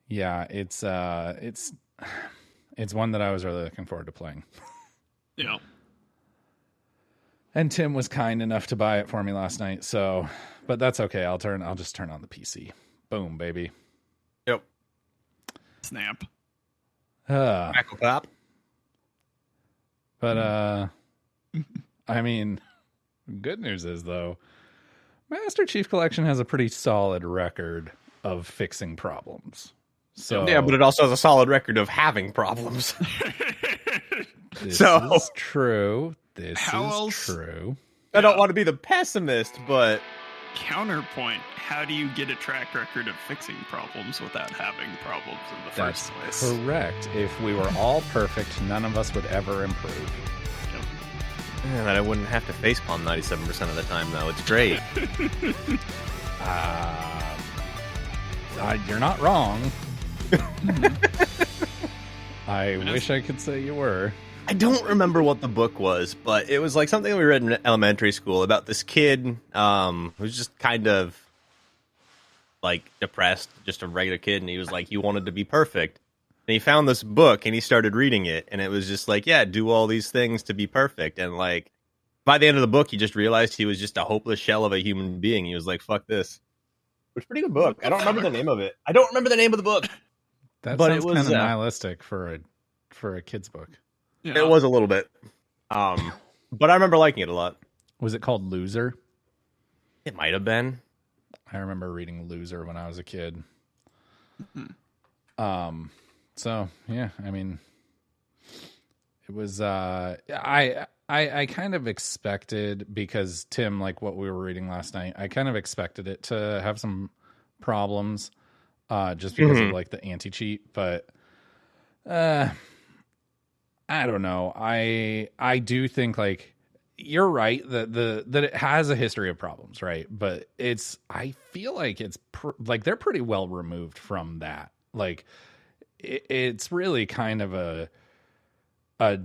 Yeah, it's one that I was really looking forward to playing. Yeah. And Tim was kind enough to buy it for me last night, so but that's okay. I'll just turn on the PC. Boom, baby. Yep. Snap. Crackle pop. But I mean, good news is though, Master Chief Collection has a pretty solid record of fixing problems. So yeah, but it also has a solid record of having problems. this so is true. This How is else? true. I don't want to be the pessimist, but Counterpoint, how do you get a track record of fixing problems without having problems in the first That's place? correct. If we were all perfect, none of us would ever improve. yeah, that I wouldn't have to facepalm 97% of the time, though. It's great. You're not wrong. I wish I could say you were. I don't remember what the book was, but it was like something we read in elementary school about this kid who's just kind of like depressed, just a regular kid, and he was like, he wanted to be perfect. And he found this book and he started reading it, and it was just like, yeah, do all these things to be perfect. And like by the end of the book, he just realized he was just a hopeless shell of a human being. He was like, fuck this. It's a pretty good book. I don't remember the name of it. I don't remember the name of the book. That But sounds it was, kind of nihilistic for a kid's book. Yeah. It was a little bit. But I remember liking it a lot. Was it called Loser? It might have been. I remember reading Loser when I was a kid. Mm-hmm. So yeah, I mean, it was. I kind of expected, because Tim, like what we were reading last night, I kind of expected it to have some problems, just because of like the anti-cheat. But I don't know. I do think like you're right that it has a history of problems, right? But I feel like it's like they're pretty well removed from that. Like it's really kind of a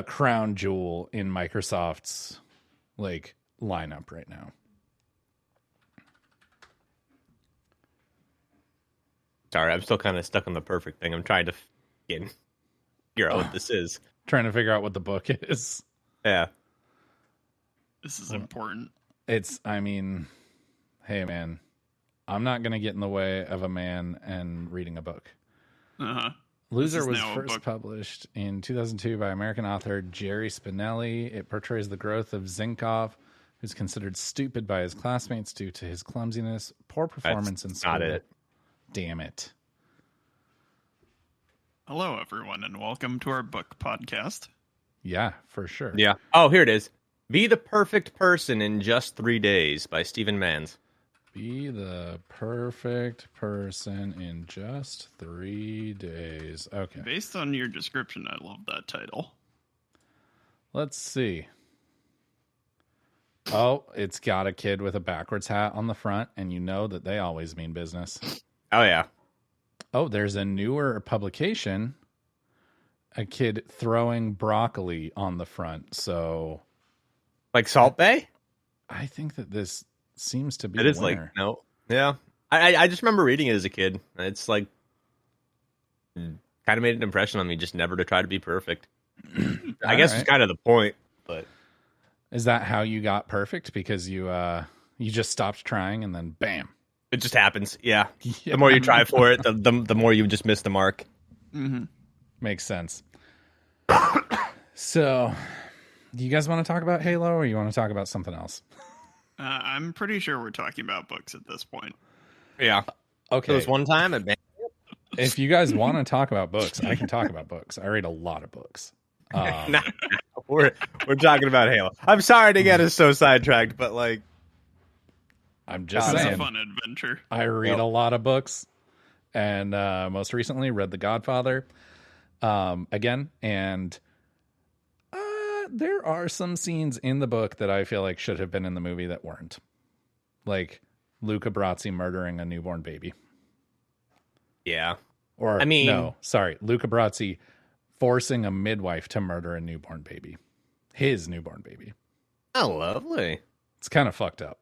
crown jewel in Microsoft's like lineup right now. Sorry, I'm still kind of stuck on the perfect thing. I'm trying to figure out what this is. Trying to figure out what the book is. Yeah. This is important. I mean, hey man, I'm not going to get in the way of a man and reading a book. Uh-huh. Loser was first published in 2002 by American author Jerry Spinelli. It portrays the growth of Zinkov, who's considered stupid by his classmates due to his clumsiness, poor performance in school. Not it. Damn it. Hello, everyone, and welcome to our book podcast. Yeah, for sure. Yeah. Oh, here it is. Be the Perfect Person in Just 3 Days by Stephen Manns. Be the perfect person in just 3 days. Okay. Based on your description, I love that title. Let's see. Oh, it's got a kid with a backwards hat on the front, and you know that they always mean business. Oh, yeah. Oh, there's a newer publication. A kid throwing broccoli on the front. So, Like Salt Bay? I think that this seems to be It a is winner. like, no. Yeah. I just remember reading it as a kid. It's like, kind of made an impression on me, just never to try to be perfect. I guess it's kind of the point, but. Is that how you got perfect? Because you just stopped trying and then bam. It just happens. Yeah. The more you try for it, the more you just miss the mark. Mm-hmm. Makes sense. So, do you guys want to talk about Halo, or you want to talk about something else? I'm pretty sure we're talking about books at this point. Yeah. Okay. There was one time If you guys want to talk about books, I can talk about books. I read a lot of books. No, we're talking about Halo. I'm sorry to get us so sidetracked, but like, I'm just It's saying. a fun adventure. I read a lot of books, and most recently read The Godfather again. And there are some scenes in the book that I feel like should have been in the movie that weren't. Like Luca Brasi murdering a newborn baby. yeah. Or, I mean, no, sorry, Luca Brasi forcing a midwife to murder a newborn baby. His newborn baby. Oh, lovely. It's kind of fucked up.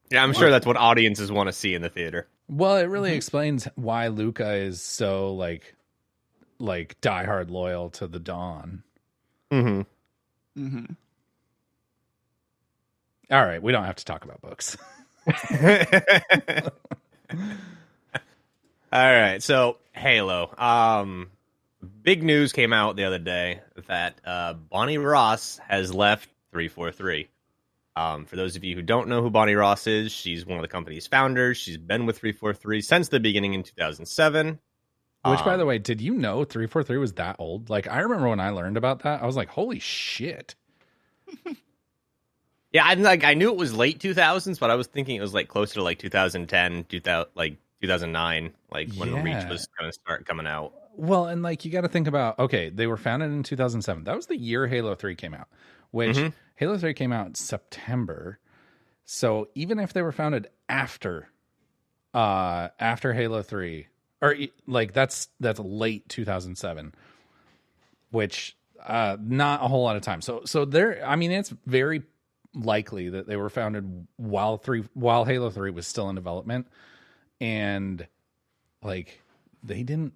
Yeah, I'm sure that's what audiences want to see in the theater. Well, it really explains why Luca is so like diehard loyal to the Dawn. Mm-hmm. Mm-hmm. All right, we don't have to talk about books. All right, so Halo. Big news came out the other day that Bonnie Ross has left 343. For those of you who don't know who Bonnie Ross is, she's one of the company's founders. She's been with 343 since the beginning in 2007. Which, by the way, did you know 343 was that old? Like, I remember when I learned about that, I was like, holy shit. Yeah, I knew it was late 2000s, but I was thinking it was like closer to like 2010, 2009, like when Reach was going to start coming out. Well, and like you got to think about, okay, they were founded in 2007. That was the year Halo 3 came out, which Halo 3 came out in September. So even if they were founded after Halo 3, or like that's late 2007, which not a whole lot of time. So there, I mean, it's very likely that they were founded while Halo 3 was still in development, and like they didn't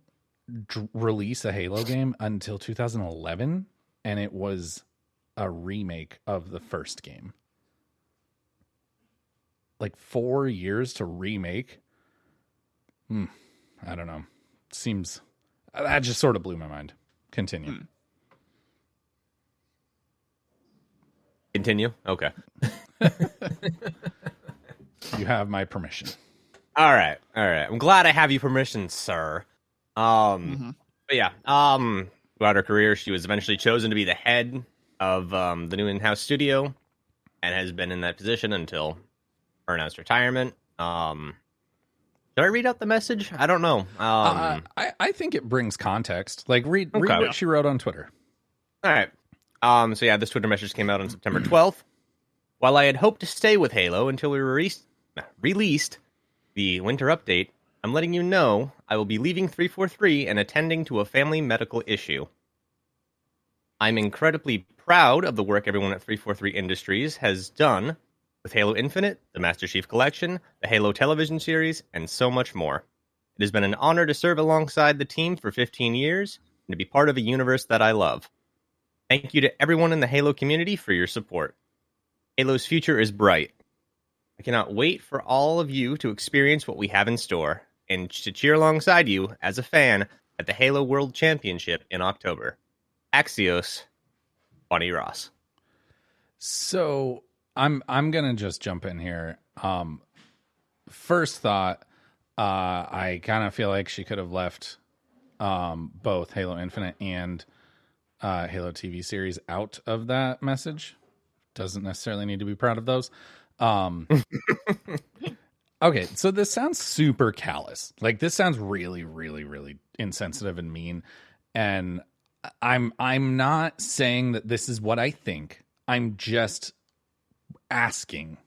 release a Halo game until 2011, and it was a remake of the first game. Like 4 years to remake. I don't know. Seems that just sort of blew my mind. Continue. Continue? Okay. You have my permission. All right. I'm glad I have your permission, sir. But yeah, throughout her career, she was eventually chosen to be the head of the new in-house studio, and has been in that position until her announced retirement. Should I read out the message? I don't know. I think it brings context. Like, read what she wrote on Twitter. All right. So yeah, this Twitter message came out on September 12th. While I had hoped to stay with Halo until we released the winter update, I'm letting you know I will be leaving 343 and attending to a family medical issue. I'm incredibly proud of the work everyone at 343 Industries has done with Halo Infinite, the Master Chief Collection, the Halo television series, and so much more. It has been an honor to serve alongside the team for 15 years and to be part of a universe that I love. Thank you to everyone in the Halo community for your support. Halo's future is bright. I cannot wait for all of you to experience what we have in store and to cheer alongside you as a fan at the Halo World Championship in October. Axios, Bonnie Ross. So I'm gonna just jump in here. First thought, I kind of feel like she could have left both Halo Infinite and Halo TV series out of that message. Doesn't necessarily need to be proud of those. Okay, so this sounds super callous. Like, this sounds really, really, really insensitive and mean. And I'm not saying that this is what I think. I'm just asking,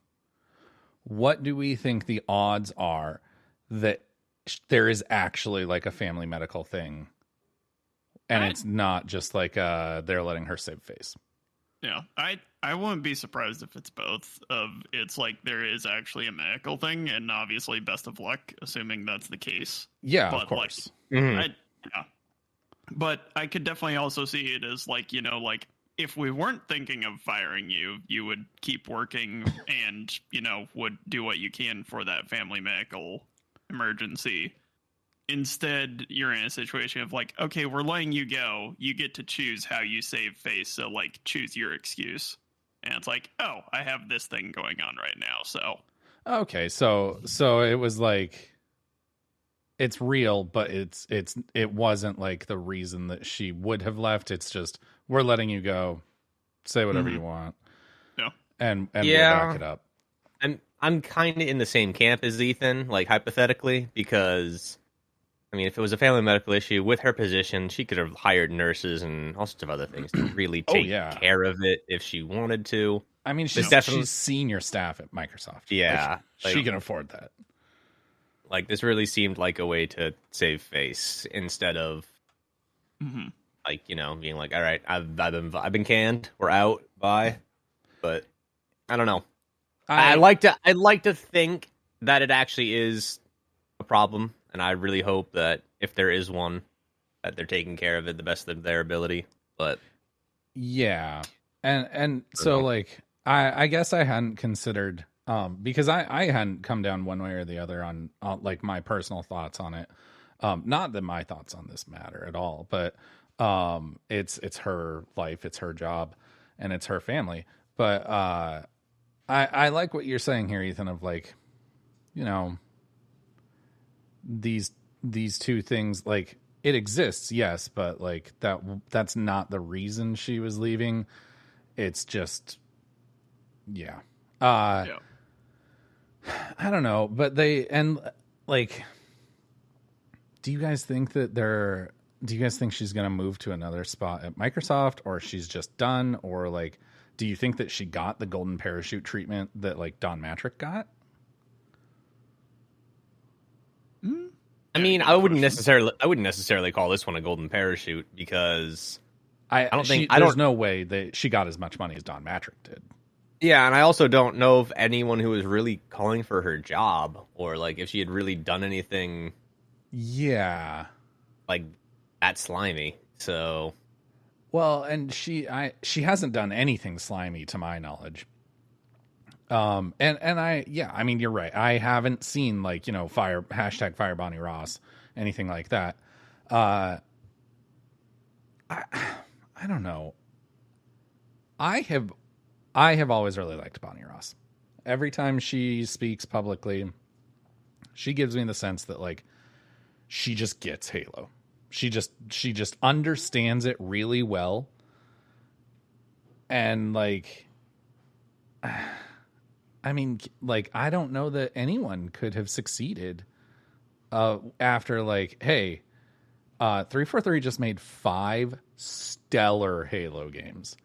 what do we think the odds are that there is actually like a family medical thing, and it's not just like they're letting her save face? Yeah, I wouldn't be surprised if it's both. It's like there is actually a medical thing, and obviously, best of luck, assuming that's the case. Yeah, but of course. Like, but I could definitely also see it as like, like if we weren't thinking of firing you, you would keep working and would do what you can for that family medical emergency. Instead, you're in a situation of like, okay, we're letting you go. You get to choose how you save face. So like, choose your excuse. And it's like, oh, I have this thing going on right now. So, okay. So it was like, it's real, but it wasn't like the reason that she would have left. It's just, we're letting you go, say whatever you want. Yeah. And we'll back it up. I'm kind of in the same camp as Ethan, like hypothetically, because I mean, if it was a family medical issue with her position, she could have hired nurses and all sorts of other things to really take care of it if she wanted to. I mean, she's senior staff at Microsoft. Yeah. She can afford that. Like, this really seemed like a way to save face instead of, like, being like, all right, I've been canned, we're out, bye. But I don't know. I'd like to think that it actually is a a problem, and I really hope that if there is one, that they're taking care of it the best of their ability. But yeah, and so like I guess I hadn't considered because I hadn't come down one way or the other on like my personal thoughts on it. Not that my thoughts on this matter at all, but it's her life, it's her job, and it's her family. But I like what you're saying here, Ethan, of like, you know, these two things, like it exists, yes, but like that's not the reason she was leaving. It's just, yeah. Yeah. I don't know, but they, and like, do you guys think she's going to move to another spot at Microsoft, or she's just done? Or like, do you think that she got the golden parachute treatment that like Don Matrick got? I mean, I wouldn't necessarily call this one a golden parachute, because there's no way that she got as much money as Don Matrick did. Yeah, and I also don't know if anyone who was really calling for her job, or like if she had really done anything. Yeah, like that slimy. So, well, and she hasn't done anything slimy to my knowledge. I mean, you're right. I haven't seen like, you know, fire Bonnie Ross, anything like that. I don't know. I have always really liked Bonnie Ross. Every time she speaks publicly, she gives me the sense that like she just gets Halo. She just understands it really well. And like, I mean, like, I don't know that anyone could have succeeded after like, hey, 343 just made 5 stellar Halo games.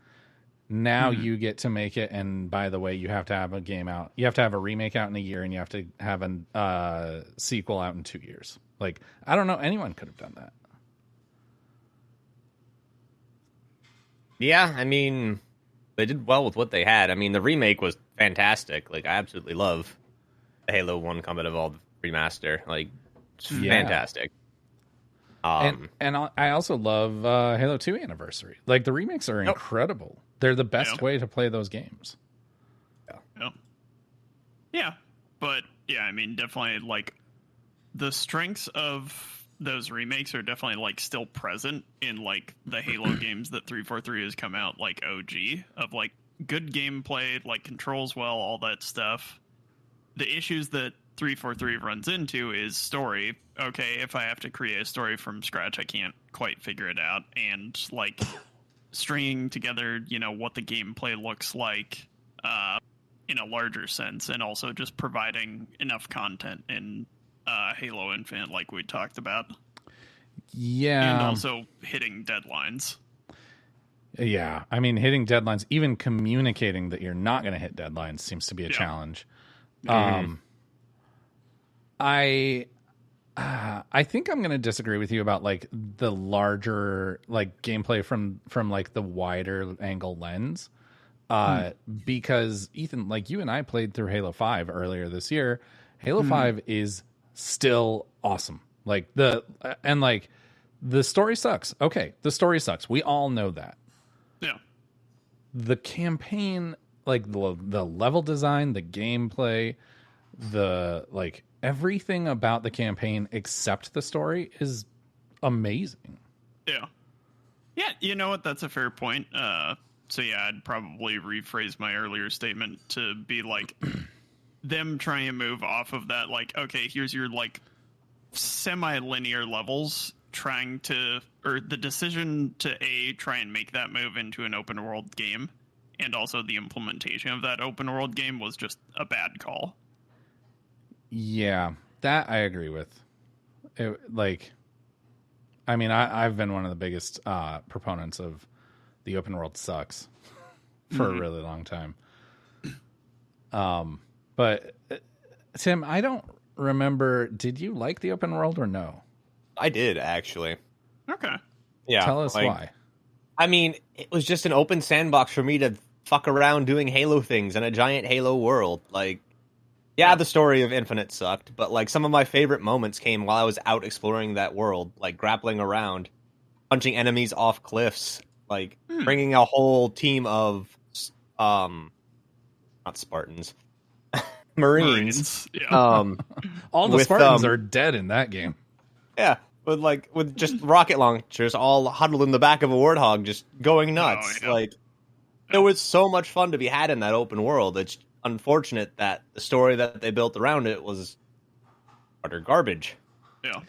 Now you get to make it, and by the way, you have to have a game out. You have to have a remake out in a year, and you have to have a sequel out in 2 years. Like, I don't know, anyone could have done that. Yeah, I mean, they did well with what they had. I mean, the remake was fantastic. Like, I absolutely love the Halo 1 Combat Evolved remaster. Like, it's fantastic. And I also love Halo 2 Anniversary. Like, the remakes are incredible. They're the best way to play those games. Yeah, but yeah, I mean, definitely like the strengths of those remakes are definitely like still present in like the Halo games that 343 has come out like OG, of like good gameplay, like controls well, all that stuff. The issues that 343 runs into is story. Okay, if I have to create a story from scratch, I can't quite figure it out, and like stringing together, you know, what the gameplay looks like in a larger sense, and also just providing enough content in Halo Infinite, like we talked about. Yeah. And also hitting deadlines. Yeah. I mean, hitting deadlines, even communicating that you're not going to hit deadlines seems to be a challenge. I think I'm going to disagree with you about like the larger like gameplay from like the wider angle lens. Because Ethan, like you and I played through Halo 5 earlier this year. Halo 5 is still awesome. Like the story sucks. Okay, the story sucks. We all know that. Yeah. The campaign, like the level design, the gameplay, the like everything about the campaign except the story is amazing. Yeah. Yeah, you know what? That's a fair point. So yeah, I'd probably rephrase my earlier statement to be like them trying to move off of that, like, okay, here's your like semi-linear levels, trying to, or the decision to try and make that move into an open world game, and also the implementation of that open world game was just a bad call. Yeah, that I agree with. Like, I mean, I've been one of the biggest proponents of the open world sucks for a really long time. But Tim, I don't remember. Did you like the open world or no? I did, actually. Okay. Yeah. Tell us why. I mean, it was just an open sandbox for me to fuck around doing Halo things in a giant Halo world. Like, Yeah, the story of Infinite sucked, but like some of my favorite moments came while I was out exploring that world, like grappling around, punching enemies off cliffs, like bringing a whole team of not Spartans, Marines. Yeah. All the with, Spartans are dead in that game. Yeah, with just rocket launchers all huddled in the back of a warthog, just going nuts. yeah. Like there was so much fun to be had in that open world. It's unfortunate that the story that they built around it was utter garbage. Yeah.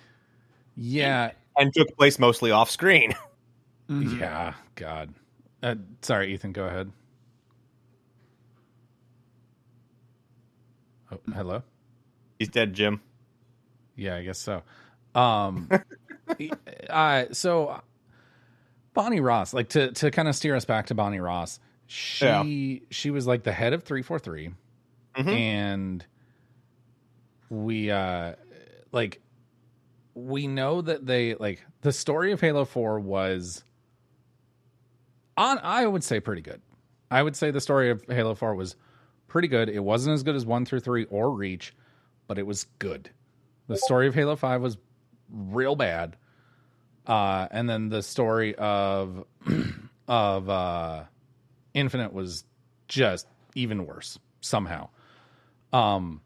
Yeah. And took place mostly off screen. Yeah. God. Sorry, Ethan, go ahead. Oh, hello? He's dead, Jim. Yeah, I guess so. So Bonnie Ross, like to kind of steer us back to Bonnie Ross, she was like the head of 343, and we we know that they like the story of Halo 4 was I would say pretty good. I would say the story of Halo 4 was pretty good. It wasn't as good as 1 through 3 or Reach, but it was good. The story of Halo 5 was real bad. And then the story of Infinite was just even worse somehow. How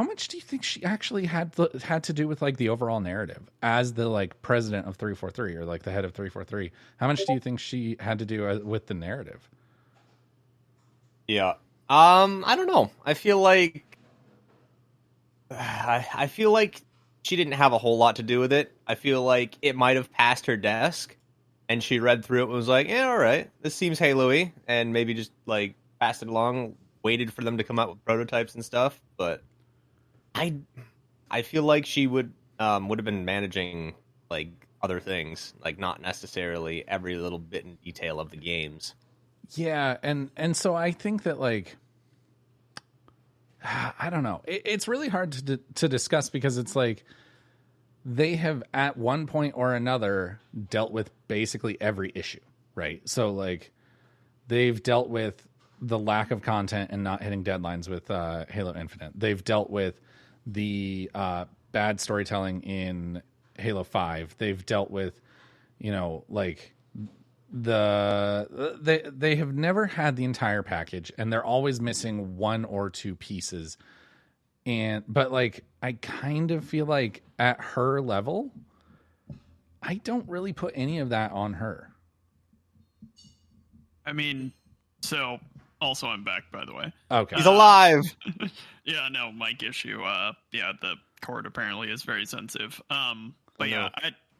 much do you think she actually had to do with like the overall narrative as the like president of 343 or like the head of 343? How much do you think she had to do with the narrative? Yeah. I don't know. I feel like she didn't have a whole lot to do with it. I feel like it might have passed her desk and she read through it and was like, yeah, all right, this seems Halo-y, and maybe just like passed it along, waited for them to come out with prototypes and stuff. But I feel like she would have been managing like other things, like not necessarily every little bit and detail of the games. Yeah, and so I think that like I don't know. It's really hard to discuss because it's like they have at one point or another dealt with basically every issue, right? So like they've dealt with the lack of content and not hitting deadlines with Halo Infinite. They've dealt with the bad storytelling in Halo 5. They've dealt with, like they have never had the entire package, and they're always missing one or two pieces. But like I kind of feel like at her level, I don't really put any of that on her. I mean, so also I'm back, by the way. Okay. He's alive. Yeah, no, mic issue. The cord apparently is very sensitive. But yeah,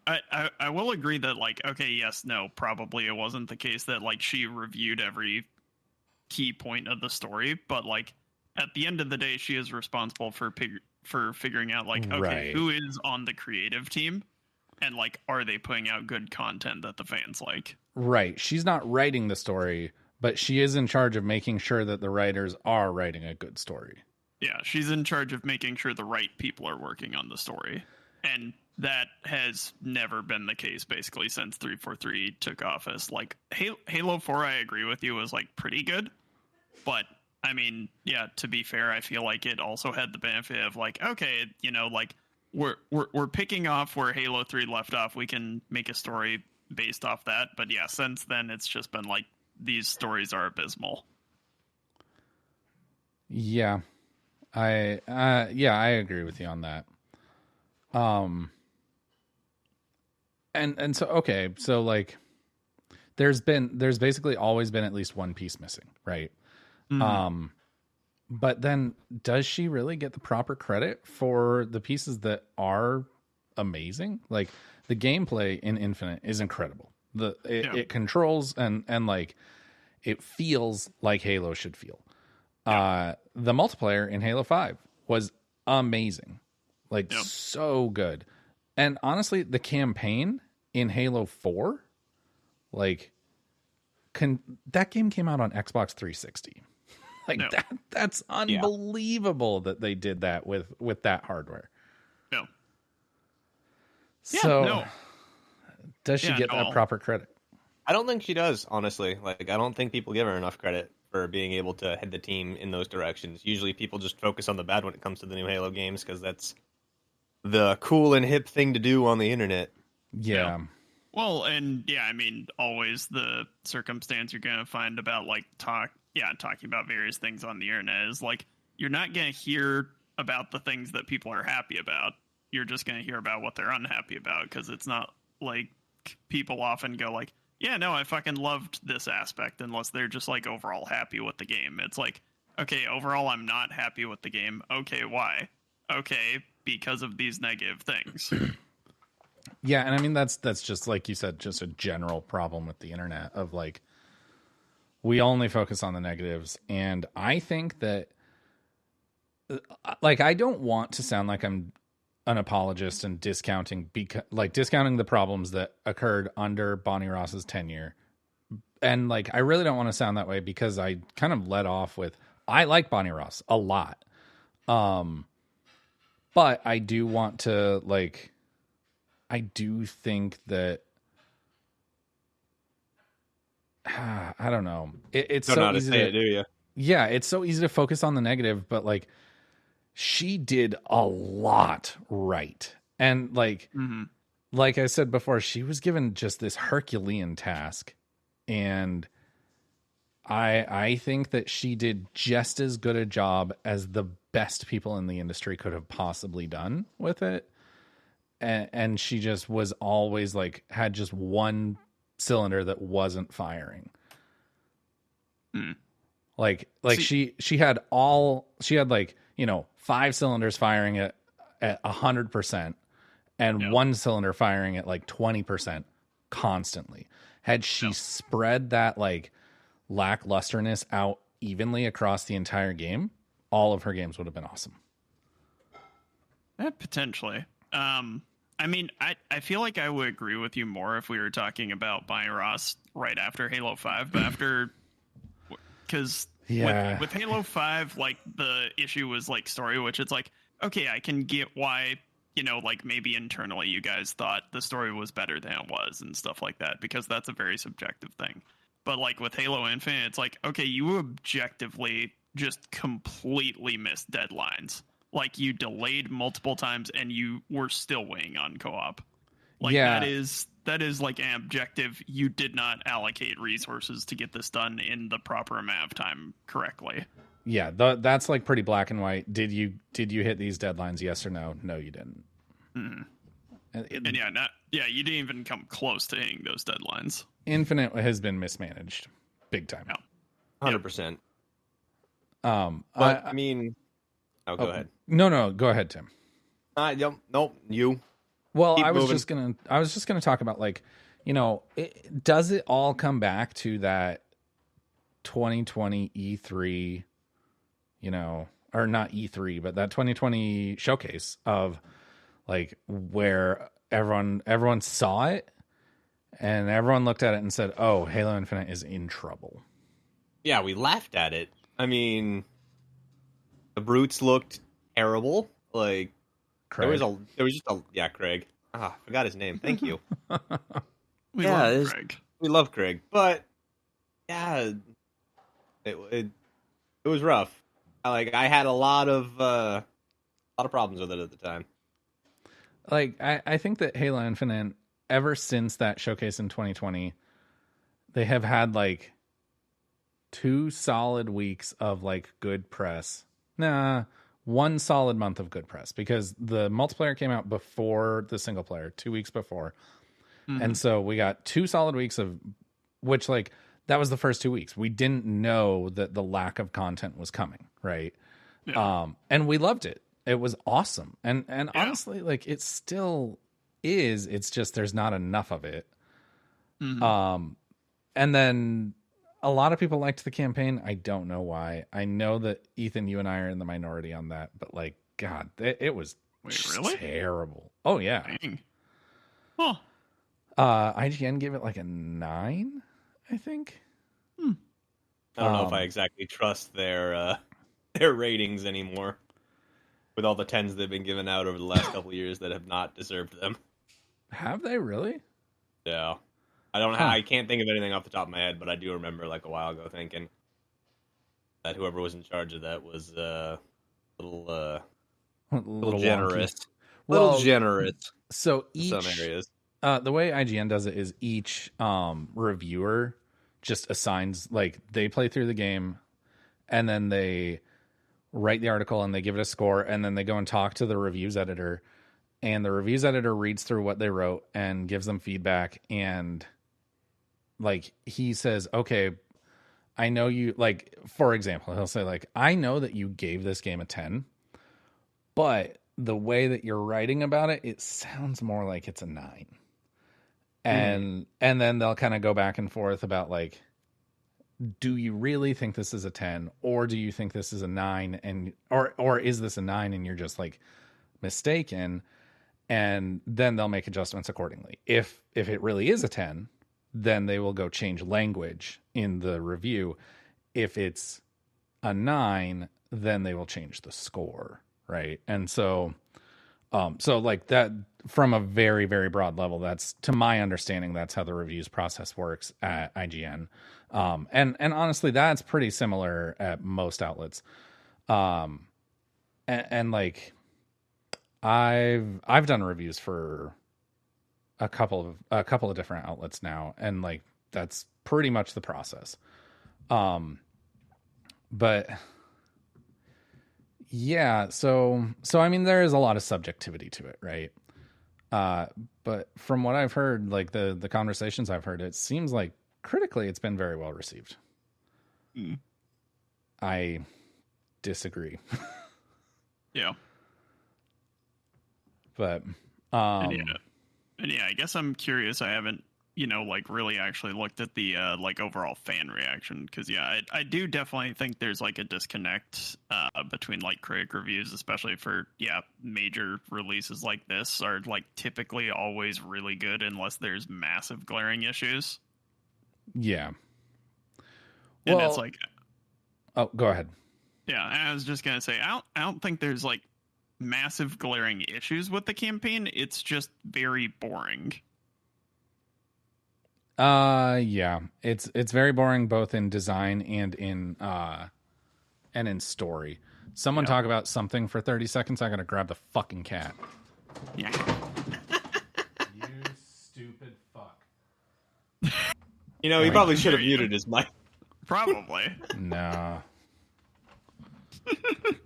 I will agree that like, okay, yes, no, probably it wasn't the case that like she reviewed every key point of the story, but like at the end of the day, she is responsible for figuring out like, okay, Right. Who is on the creative team, and like, are they putting out good content that the fans like? Right. She's not writing the story, but she is in charge of making sure that the writers are writing a good story. Yeah, she's in charge of making sure the right people are working on the story. And that has never been the case basically since 343 took office. Like Halo 4, I agree with you, was like pretty good. But I mean, yeah, to be fair, I feel like it also had the benefit of like, okay, like we're picking off where Halo 3 left off. We can make a story based off that. But yeah, since then it's just been like these stories are abysmal. Yeah. I agree with you on that. And so okay, so like there's basically always been at least one piece missing, right? Mm-hmm. But then does she really get the proper credit for the pieces that are amazing? Like the gameplay in Infinite is incredible. It controls and like it feels like Halo should feel. The multiplayer in Halo 5 was amazing. Like so good. And honestly, the campaign in Halo 4, like that game came out on Xbox 360. Like that's unbelievable that they did that with that hardware. No. So does she get that proper credit? I don't think she does, honestly. Like, I don't think people give her enough credit for being able to head the team in those directions. Usually people just focus on the bad when it comes to the new Halo games because that's the cool and hip thing to do on the internet. Yeah. Well, and I mean, always the circumstance you're going to find about like talking about various things on the internet is like, you're not going to hear about the things that people are happy about. You're just going to hear about what they're unhappy about, because it's not like people often go like, yeah, no, I fucking loved this aspect, unless they're just like overall happy with the game. It's like, okay, overall I'm not happy with the game. Okay, why? Okay, because of these negative things. Yeah, and I mean that's just like you said, just a general problem with the internet of like, we only focus on the negatives, and I think that like, I don't want to sound like I'm an apologist and discounting the problems that occurred under Bonnie Ross's tenure. And like, I really don't want to sound that way, because I kind of led off with, I like Bonnie Ross a lot. But I do want to like, I do think that I don't know. It's Don't so know how to easy say to, it, do you? yeah, it's so easy to focus on the negative, but like, she did a lot right. And like, like I said before, she was given just this Herculean task. And I think that she did just as good a job as the best people in the industry could have possibly done with it. And she just was always like, had just one cylinder that wasn't firing. Like she had like, 5 cylinders firing at 100% and one cylinder firing at like 20% constantly. Had she spread that like lacklusterness out evenly across the entire game, all of her games would have been awesome. Potentially. I mean, I feel like I would agree with you more if we were talking about Bonnie Ross right after Halo 5, but after, because with Halo 5, like the issue was like story, which it's like, okay, I can get why, like maybe internally you guys thought the story was better than it was and stuff like that, because that's a very subjective thing. But like with Halo Infinite, it's like, okay, you objectively just completely missed deadlines. Like, you delayed multiple times and you were still weighing on co-op. Like, that is like an objective. You did not allocate resources to get this done in the proper amount of time correctly. Yeah, that's like pretty black and white. Did you hit these deadlines? Yes or no? No, you didn't. And you didn't even come close to hitting those deadlines. Infinite has been mismanaged big time. 100%. But I mean, go ahead. No, go ahead, Tim. Nope, you. Well, Keep I was moving. just gonna talk about like, does it all come back to that 2020 E3, or not E3, but that 2020 showcase of like where everyone saw it and everyone looked at it and said, "Oh, Halo Infinite is in trouble." Yeah, we laughed at it. I mean, the brutes looked terrible. Like, Craig. there was just a Craig. I forgot his name. Thank you. We love Craig. We love Craig, but yeah, it was rough. I had a lot of problems with it at the time. Like, I think that Halo Infinite, ever since that showcase in 2020, they have had like 2 solid weeks of like good press. One solid month of good press, because the multiplayer came out before the single player, 2 weeks before. And so we got 2 solid weeks of which, like, that was the first 2 weeks. We didn't know that the lack of content was coming, right? Yeah. And we loved it. It was awesome. And honestly, like, it still is. It's just there's not enough of it. And then a lot of people liked the campaign. I don't know why. I know that Ethan, you and I are in the minority on that, but like, God, it was really terrible. Oh yeah. Dang. Huh. IGN gave it like a 9, I think. I don't know if I exactly trust their ratings anymore, with all the 10s they've been giving out over the last couple of years that have not deserved them. Have they really? Yeah. I don't. I can't think of anything off the top of my head, but I do remember like a while ago thinking, that whoever was in charge of that was little a little wonky. generous, Well, little generous So in some areas. the way IGN does it is each reviewer just assigns, like, they play through the game and then they write the article and they give it a score, and then they go and talk to the reviews editor, and the reviews editor reads through what they wrote and gives them feedback. And like, he says, okay, I know you, like, for example, he'll say, like, I know that you gave this game a 10, but the way that you're writing about it, it sounds more like it's a 9. And then they'll kind of go back and forth about, like, do you really think this is a 10, or do you think this is a 9, and or is this a 9 and you're just, like, mistaken? And then they'll make adjustments accordingly. If it really is a 10, then they will go change language in the review. If it's a 9, then they will change the score, right? And so like that, from a very, very broad level, that's, to my understanding, that's how the reviews process works at IGN. And honestly, that's pretty similar at most outlets. And like, I've done reviews for a couple of different outlets now, and like, that's pretty much the process. But yeah, so I mean, there is a lot of subjectivity to it, right? But from what I've heard, like the conversations I've heard, it seems like critically it's been very well received. I disagree. Yeah. But and yeah, I guess I'm curious. I haven't, like, really actually looked at the like, overall fan reaction, because I do definitely think there's, like, a disconnect between, like, critic reviews, especially for major releases like this, are, like, typically always really good unless there's massive glaring issues. Yeah. And it's like, oh, go ahead. Yeah, I was just gonna say, I don't think there's, like, massive glaring issues with the campaign. It's just very boring. Yeah, it's very boring, both in design and in story. Someone talk about something for 30 seconds. I gotta grab the fucking cat. Yeah. You stupid fuck. He probably should have muted his mic. Probably. No.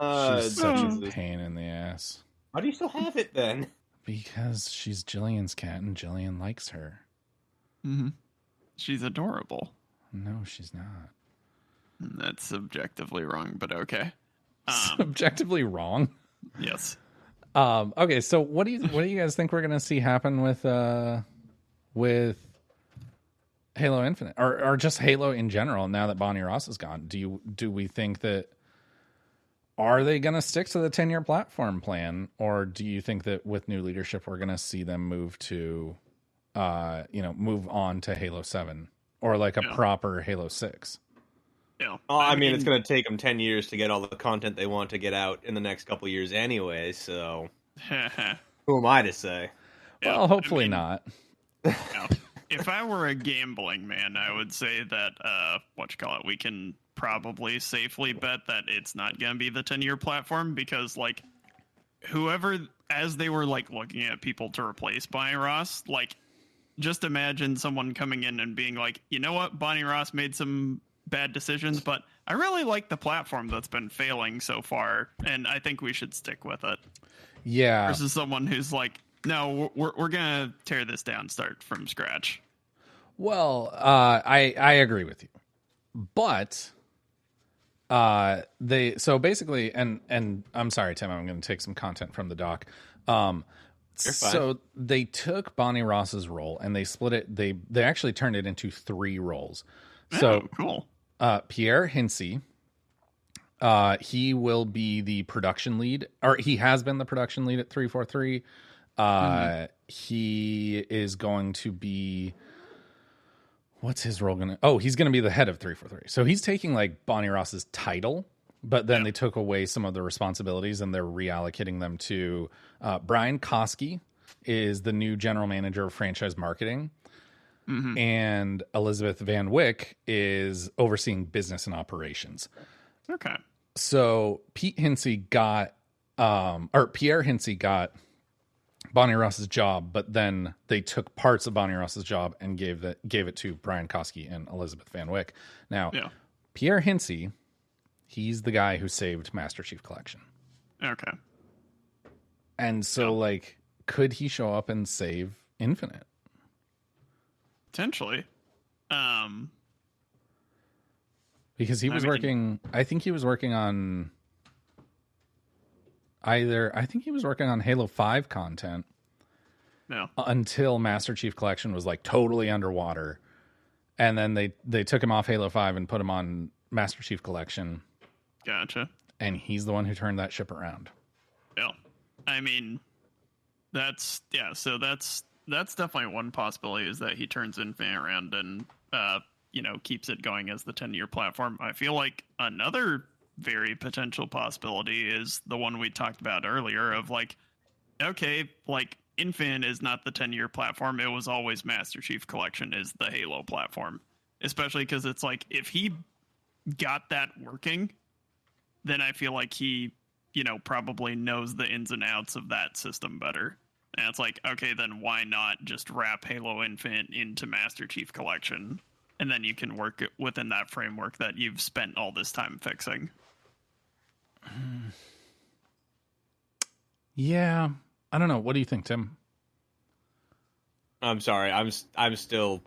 She's such a pain in the ass. Why do you still have it then? Because she's Jillian's cat and Jillian likes her. Mm-hmm. She's adorable. No, she's not. That's subjectively wrong, but okay. Subjectively wrong? Yes. Okay, so what do you guys think we're gonna see happen with Halo Infinite, or just Halo in general, now that Bonnie Ross is gone? Do we think that, are they going to stick to the 10-year platform plan, or do you think that with new leadership we're going to see them move to move on to Halo 7, or like a proper Halo 6? Yeah. Well, I mean, it's going to take them 10 years to get all the content they want to get out in the next couple years anyway, so who am I to say? Well, hopefully not. Yeah. If I were a gambling man, I would say that we can probably safely bet that it's not going to be the 10-year platform, because, like, whoever, as they were, like, looking at people to replace Bonnie Ross, like, just imagine someone coming in and being like, you know what, Bonnie Ross made some bad decisions, but I really like the platform that's been failing so far, and I think we should stick with it. Yeah. Versus someone who's like, no, we're gonna tear this down, start from scratch. Well, I agree with you, but so basically, and I'm sorry, Tim, I'm going to take some content from the doc. So they took Bonnie Ross's role and they split it. They actually turned it into 3 roles. So cool. Pierre Hinsey, he will be the production lead, or he has been the production lead at 343. He is going to be, what's his role gonna? Oh, he's gonna be the head of 343. So he's taking, like, Bonnie Ross's title, but then they took away some of the responsibilities and they're reallocating them to Brian Koski is the new general manager of franchise marketing, and Elizabeth Van Wyck is overseeing business and operations. Okay. So Pierre Hinsey got Bonnie Ross's job, but then they took parts of Bonnie Ross's job and gave it to Brian Koski and Elizabeth Van Wyck. Now, Yeah. Pierre Hinsey, he's the guy who saved Master Chief Collection. Okay. And so, like, could he show up and save Infinite? Potentially. Because he was working, I think he was working on Halo 5 content. No. Until Master Chief Collection was like totally underwater. And then they took him off Halo 5 and put him on Master Chief Collection. Gotcha. And he's the one who turned that ship around. Yeah. I mean, that's definitely one possibility, is that he turns Infinite around and keeps it going as the 10-year platform. I feel like another very potential possibility is the one we talked about earlier of like, okay, like Infinite is not the 10-year platform. It was always Master Chief Collection is the Halo platform. Especially because it's like, if he got that working, then I feel like he, probably knows the ins and outs of that system better. And it's like, okay, then why not just wrap Halo Infinite into Master Chief Collection? And then you can work it within that framework that you've spent all this time fixing. Yeah. I don't know. What do you think, Tim? I'm sorry. I'm still.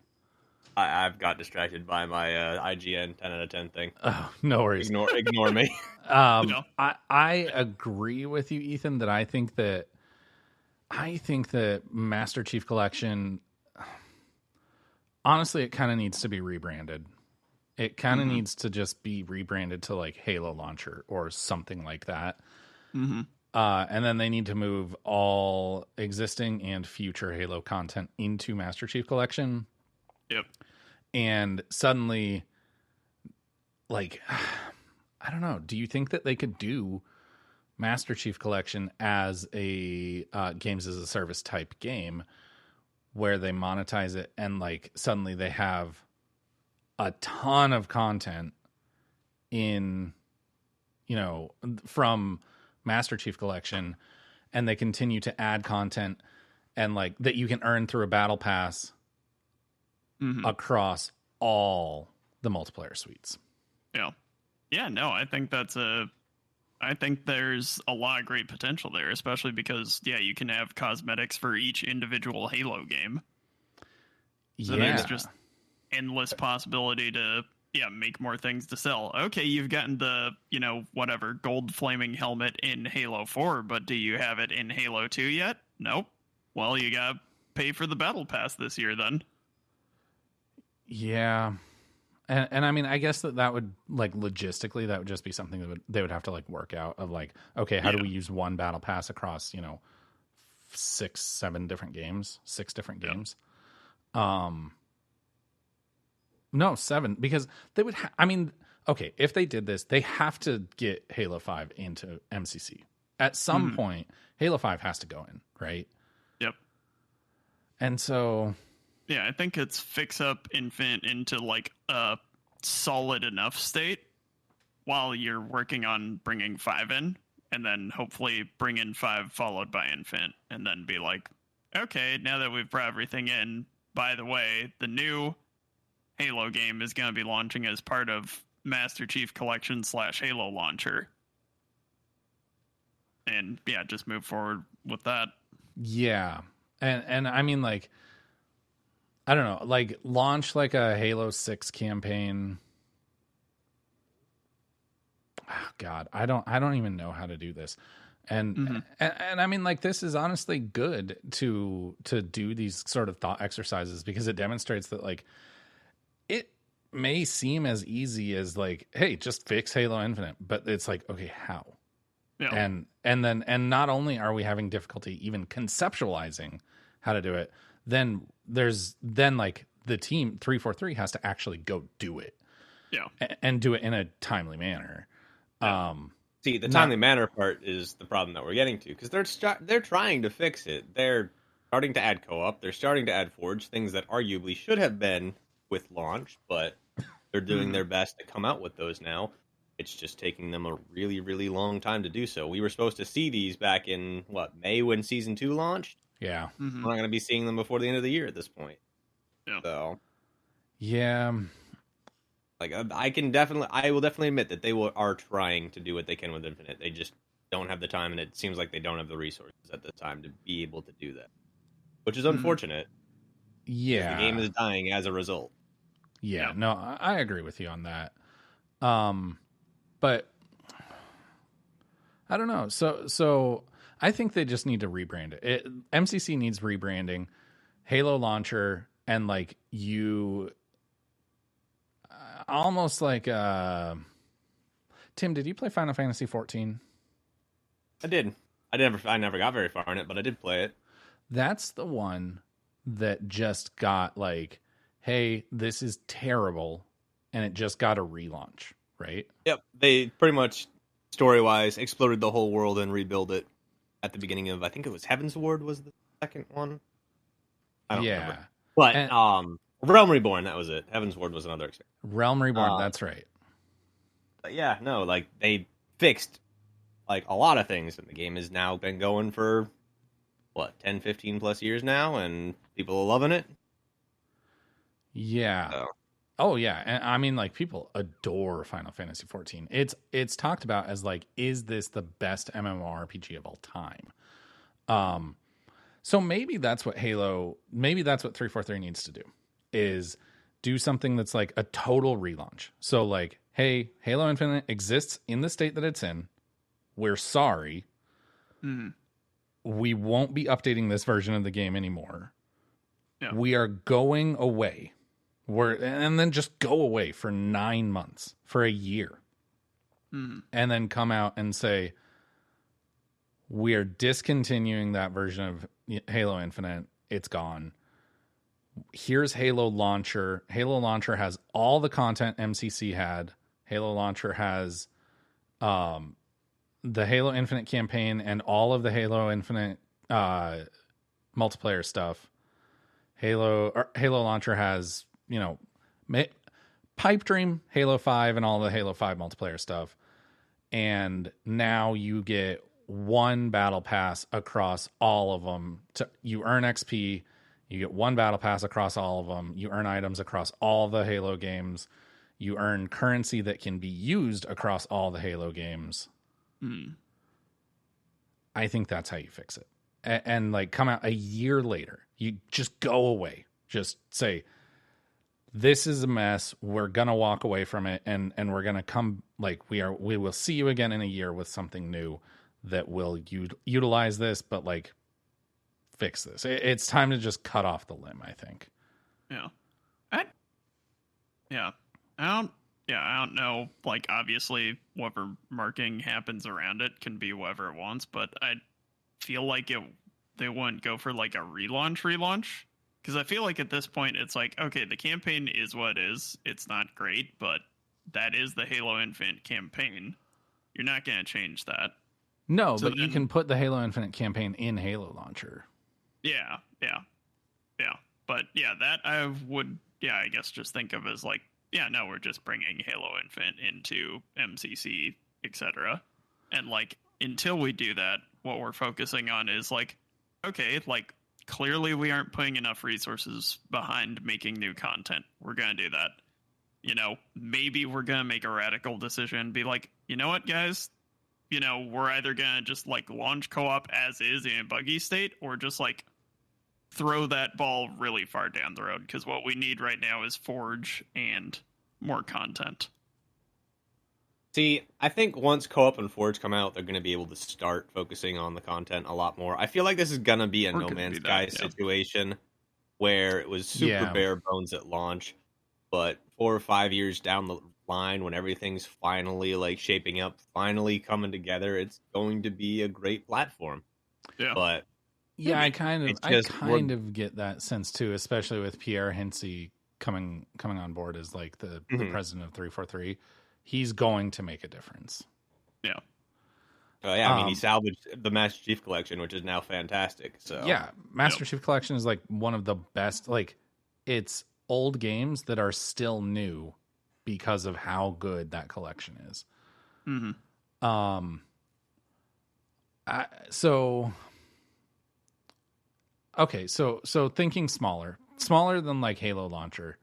I've got distracted by my IGN 10 out of 10 thing. Oh, no worries. Ignore me. I agree with you, Ethan, that I think that Master Chief Collection, honestly, it kind of needs to be rebranded. It kind of needs to just be rebranded to like Halo Launcher or something like that. Mm-hmm. And then they need to move all existing and future Halo content into Master Chief Collection. Yep. And suddenly, like, I don't know. Do you think that they could do Master Chief Collection as a games as a service type game where they monetize it and like suddenly they have a ton of content in, from Master Chief Collection, and they continue to add content and like that you can earn through a battle pass across all the multiplayer suites? Yeah, no, I think there's a lot of great potential there, especially because you can have cosmetics for each individual Halo game. So there's just endless possibility to make more things to sell. Okay, you've gotten the, whatever, gold flaming helmet in Halo 4, but do you have it in Halo 2 yet? Nope. Well, you gotta pay for the battle pass this year then. Yeah. And I mean, I guess that would, like, logistically, that would just be something that they would have to, like, work out of, like, okay, how do we use one battle pass across, 6 different games? No, 7, because they would, okay, if they did this, they have to get Halo 5 into MCC. At some point, Halo 5 has to go in, right? Yep. And so... yeah, I think it's fix up Infinite into like a solid enough state while you're working on bringing 5 in, and then hopefully bring in 5 followed by Infinite, and then be like, okay, now that we've brought everything in, by the way, the new Halo game is going to be launching as part of Master Chief Collection / Halo Launcher. And just move forward with that. Yeah. And I mean, like, I don't know, like launch like a Halo 6 campaign. Oh, God, I don't even know how to do this. And I mean, like, this is honestly good to do these sort of thought exercises, because it demonstrates that, like, it may seem as easy as like, hey, just fix Halo Infinite, but it's like, okay, how? Yeah. And not only are we having difficulty even conceptualizing how to do it, then like the team 343 has to actually go do it. Yeah. And do it in a timely manner. Yeah. See, the timely manner part is the problem that we're getting to, because they're trying to fix it. They're starting to add co-op. They're starting to add Forge, things that arguably should have been with launch, but they're doing their best to come out with those now. It's just taking them a really, really long time to do so. We were supposed to see these back in, May when Season 2 launched? Yeah. Mhm. We're not going to be seeing them before the end of the year at this point. Yeah. So, Yeah. like, I will definitely admit that are trying to do what they can with Infinite. They just don't have the time, and it seems like they don't have the resources at this time to be able to do that, which is unfortunate. Yeah. The game is dying as a result. Yeah. Yeah. No, I agree with you on that. But I don't know. So I think they just need to rebrand it. MCC needs rebranding. Halo launcher and like almost like Tim, did you play Final Fantasy 14? I did. I never got very far in it, but I did play it. That's the one that just got like, hey, this is terrible, and it just got a relaunch, right? Yep. They pretty much, story-wise, exploded the whole world and rebuilt it at the beginning of, I think it was Heaven's Ward was the second one. I don't remember. But, Realm Reborn, that was it. Heaven's Ward was another expansion. Realm Reborn, that's right. But yeah, no, like, they fixed, like, a lot of things, and the game has now been going for, 10, 15 plus years now, and people are loving it. Yeah. So. Oh yeah, and I mean, like, people adore Final Fantasy 14. It's talked about as like, is this the best MMORPG of all time? So maybe that's what 343 needs to do, is do something that's like a total relaunch. So like, hey, Halo Infinite exists in the state that it's in. We're sorry. We won't be updating this version of the game anymore. Yeah. We are going away. And then just go away for 9 months, for a year. And then come out and say, we are discontinuing that version of Halo Infinite. It's gone. Here's Halo Launcher. Halo Launcher has all the content MCC had. Halo Launcher has the Halo Infinite campaign and all of the Halo Infinite multiplayer stuff. Halo Launcher has, Pipe Dream, Halo 5, and all the Halo 5 multiplayer stuff. And now you get one battle pass across all of them. You earn XP. You get one battle pass across all of them. You earn items across all the Halo games. You earn currency that can be used across all the Halo games. I think that's how you fix it. And like, come out a year later. You just go away. Just say, this is a mess. We're going to walk away from it. And we're going to come, like, we will see you again in a year with something new that will utilize this, but like, fix this. It's time to just cut off the limb, I think. Yeah. I don't know. Like, obviously, whatever marking happens around it can be whatever it wants, but I feel like they wouldn't go for like a relaunch. Because I feel like at this point, it's like, okay, the campaign is what it is. It's not great, but that is the Halo Infinite campaign. You're not going to change that. No, so but you can put the Halo Infinite campaign in Halo Launcher. Yeah. But yeah, that I would, I guess just think of as like, no, we're just bringing Halo Infinite into MCC, etc. And like, until we do that, what we're focusing on is like, okay, like, clearly we aren't putting enough resources behind making new content. We're going to do that. Maybe we're going to make a radical decision, be like, you know what, guys? We're either going to just like launch co-op as is in a buggy state, or just like throw that ball really far down the road. Because what we need right now is Forge and more content. See, I think once co-op and Forge come out, they're going to be able to start focusing on the content a lot more. I feel like this is going to be a No Man's Sky situation where it was super bare bones at launch, but 4 or 5 years down the line, when everything's finally like shaping up, finally coming together, it's going to be a great platform. Yeah. But yeah, I kind of get that sense too, especially with Pierre Hinsey coming on board as like the president of 343. He's going to make a difference. Yeah. I mean, he salvaged the Master Chief Collection, which is now fantastic. So yeah, Master Chief Collection is like one of the best. Like, it's old games that are still new because of how good that collection is. Mm-hmm. So thinking smaller than like Halo launcher.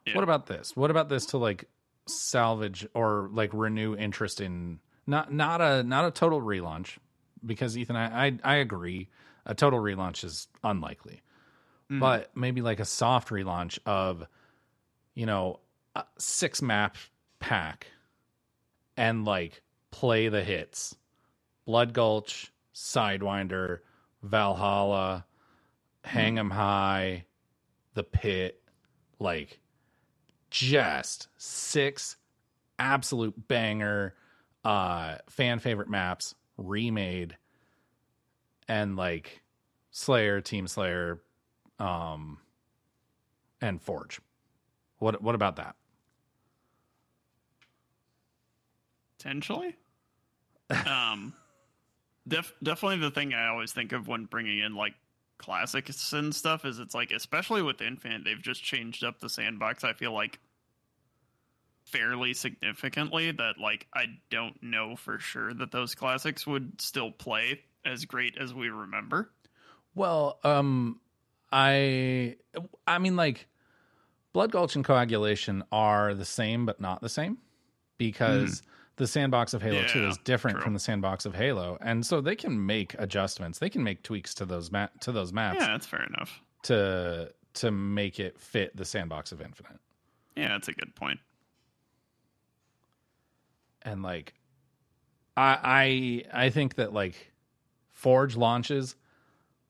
Yeah. What about this? What about this to like salvage or like renew interest in not a total relaunch, because Ethan, I agree, a total relaunch is unlikely, but maybe like a soft relaunch of, you know, a 6 map pack and like play the hits: Blood Gulch, Sidewinder, Valhalla, Hang 'em High, The Pit, like just 6 absolute banger fan favorite maps remade, and like Slayer, Team Slayer, and Forge. What about that? Potentially. Definitely the thing I always think of when bringing in like classics and stuff is it's like, especially with Infinite, they've just changed up the sandbox. I feel like fairly significantly, that like I don't know for sure that those classics would still play as great as we remember. Well, I mean, like, Blood Gulch and Coagulation are the same but not the same, because the sandbox of Halo 2 is different from the sandbox of Halo, and so they can make adjustments, they can make tweaks to those maps. Yeah, that's fair enough. To make it fit the sandbox of Infinite. Yeah, that's a good point. And like, I think that like Forge launches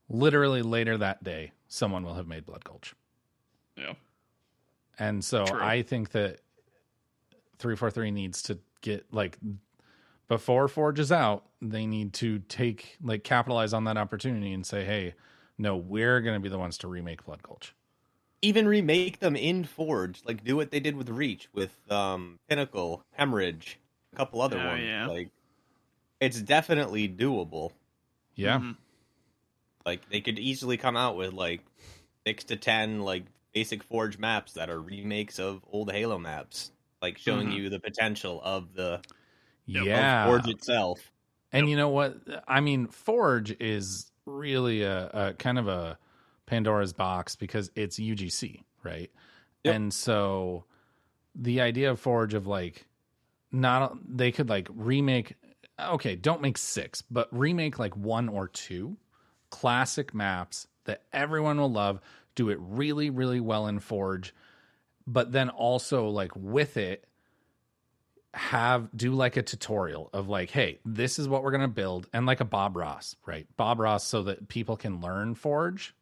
literally later that day, someone will have made Blood Gulch. Yeah. And so True. I think that 343 needs to get, like, before Forge is out, they need to capitalize on that opportunity and say, hey, no, we're going to be the ones to remake Blood Gulch. Even remake them in Forge, like do what they did with Reach, with Pinnacle, Hemorrhage, a couple other ones. Yeah. Like, it's definitely doable. Yeah. Mm-hmm. Like, they could easily come out with like 6 to 10 like basic Forge maps that are remakes of old Halo maps, like showing you the potential of the of Forge itself. And you know what? I mean, Forge is really a kind of a Pandora's box because it's UGC, right? Yep. And so the idea of Forge of like, they could like remake, okay, don't make 6, but remake like 1 or 2 classic maps that everyone will love, do it really, really well in Forge, but then also like with it, do like a tutorial of like, hey, this is what we're going to build. And like a Bob Ross, right? Bob Ross, so that people can learn Forge.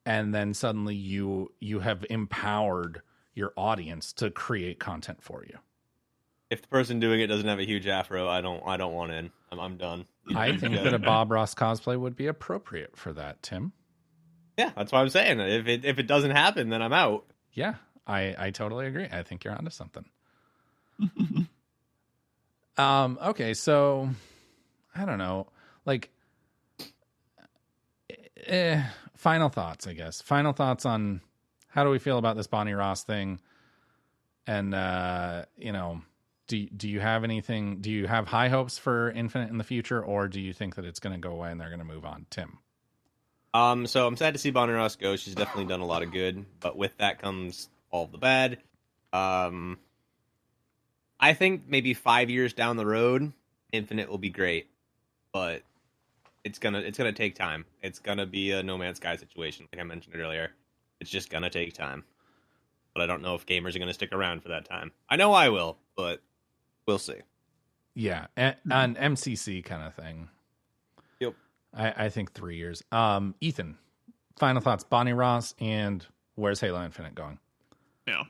And then suddenly you have empowered your audience to create content for you. If the person doing it doesn't have a huge afro, I don't want in. I'm done. I think that a Bob Ross cosplay would be appropriate for that, Tim. Yeah, that's what I'm saying. If it doesn't happen, then I'm out. Yeah, I totally agree. I think you're onto something. Okay, so I don't know. Like, final thoughts, I guess. Final thoughts on how do we feel about this Bonnie Ross thing? And you know, do you have anything? Do you have high hopes for Infinite in the future, or do you think that it's going to go away and they're going to move on? Tim. So I'm sad to see Bonnie Ross go. She's definitely done a lot of good, but with that comes all of the bad. I think maybe 5 years down the road, Infinite will be great, but it's gonna take time. It's gonna be a No Man's Sky situation, like I mentioned earlier. It's just gonna take time. But I don't know if gamers are gonna stick around for that time. I know I will, but we'll see. Yeah, an MCC kind of thing. Yep. I think 3 years. Ethan, final thoughts, Bonnie Ross, and where's Halo Infinite going? Yeah.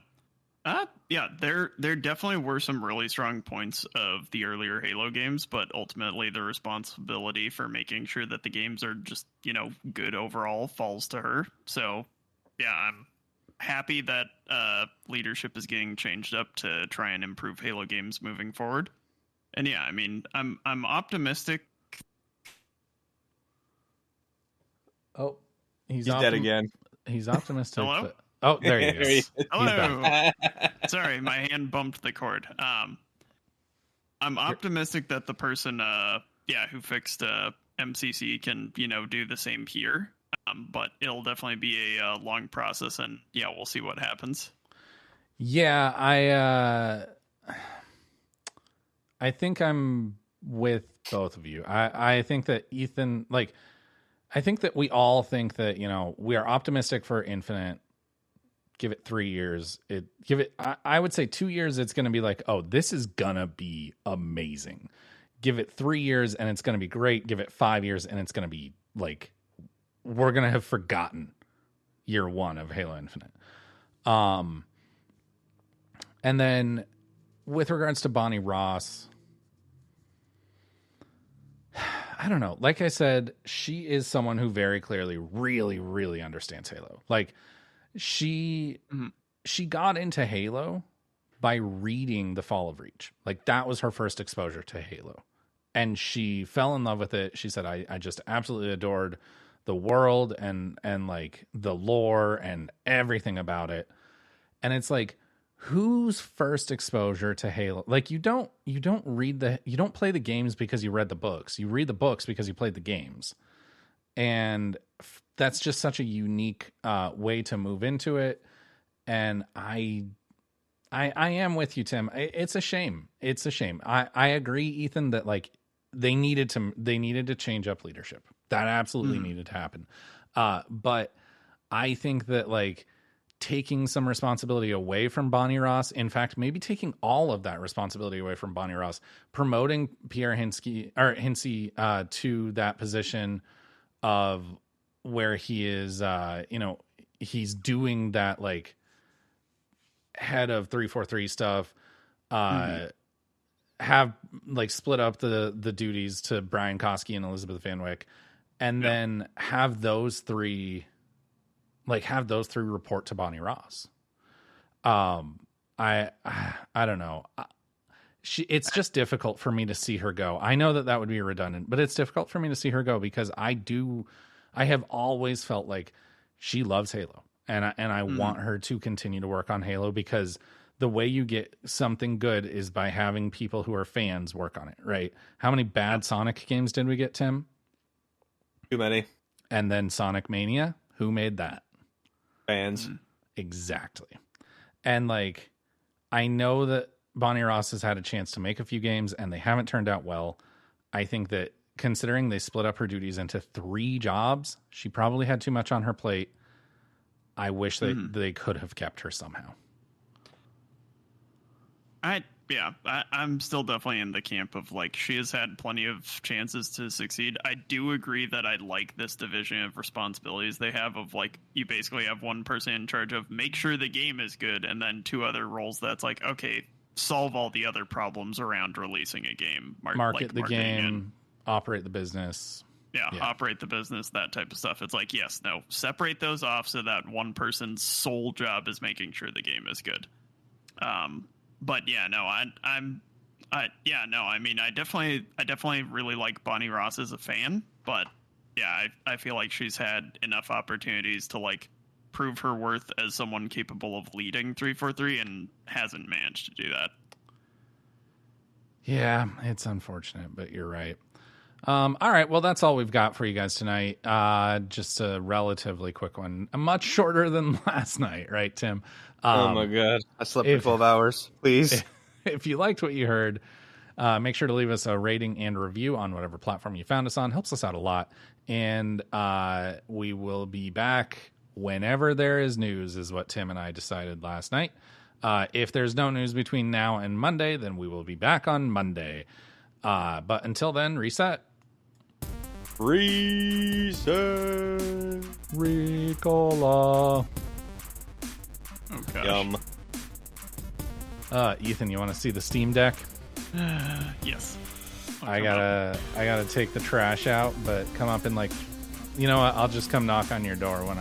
Yeah, there definitely were some really strong points of the earlier Halo games, but ultimately the responsibility for making sure that the games are just, good overall falls to her. So, yeah, I'm happy that leadership is getting changed up to try and improve Halo games moving forward. And yeah, I mean, I'm optimistic. Oh, he's dead again. He's optimistic. Hello? But, oh, there he is. Hello. Sorry, my hand bumped the cord. I'm optimistic that the person, who fixed MCC can, do the same here. But it'll definitely be a long process, and we'll see what happens. Yeah, I think I'm with both of you. I think that Ethan, I think that we all think that, we are optimistic for Infinite. Give it 3 years. I would say 2 years, it's going to be like, oh, this is going to be amazing. Give it 3 years and it's going to be great. Give it 5 years and it's going to be like, we're going to have forgotten year one of Halo Infinite. And then with regards to Bonnie Ross, I don't know. Like I said, she is someone who very clearly really, really understands Halo. Like she got into Halo by reading The Fall of Reach. Like that was her first exposure to Halo. And she fell in love with it. She said, I just absolutely adored the world and like the lore and everything about it. And it's like, whose first exposure to Halo? Like you don't play the games because you read the books. You read the books because you played the games. And that's just such a unique way to move into it. And I am with you, Tim. It's a shame. It's a shame. I agree, Ethan, that like they needed to change up leadership. That absolutely needed to happen. But I think that like taking some responsibility away from Bonnie Ross, in fact, maybe taking all of that responsibility away from Bonnie Ross, promoting Pierre Hinsky to that position of where he is, he's doing that like head of 343 stuff, have like split up the duties to Brian Koski and Elizabeth Van Wyck, and then have those three report to Bonnie Ross. I don't know. It's just difficult for me to see her go. I know that would be redundant, but it's difficult for me to see her go because I have always felt like she loves Halo, and I want her to continue to work on Halo because the way you get something good is by having people who are fans work on it, right? How many bad Sonic games did we get, Tim? Too many. And then Sonic Mania, who made that? Fans. Exactly. And like, I know that Bonnie Ross has had a chance to make a few games and they haven't turned out well. I think that considering they split up her duties into 3 jobs, she probably had too much on her plate. I wish that they could have kept her somehow. I'm still definitely in the camp of like she has had plenty of chances to succeed. I do agree that I like this division of responsibilities they have of like you basically have one person in charge of make sure the game is good and then 2 other roles that's like, okay, solve all the other problems around releasing a game. Market the game, operate the business. Yeah, operate the business, that type of stuff. It's like, yes, no, separate those off so that one person's sole job is making sure the game is good. But yeah, no, I mean, I definitely really like Bonnie Ross as a fan, but yeah, I feel like she's had enough opportunities to like prove her worth as someone capable of leading 343 and hasn't managed to do that. Yeah, it's unfortunate, but you're right. All right, well, that's all we've got for you guys tonight. Just a relatively quick one, much shorter than last night, right, Tim? Oh my God, I slept for 12 hours. Please, if you liked what you heard, make sure to leave us a rating and review on whatever platform you found us on. Helps us out a lot, and we will be back whenever there is news, is what Tim and I decided last night. If there's no news between now and Monday, then we will be back on Monday. But until then, reset. Reset. Ricola. Oh gosh. Yum. Ethan, you want to see the Steam Deck? Yes. I gotta take the trash out, but come up in like, you know what? I'll just come knock on your door when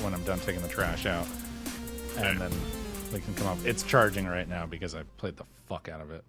when I'm done taking the trash out, and then we can come up. It's charging right now because I played the fuck out of it.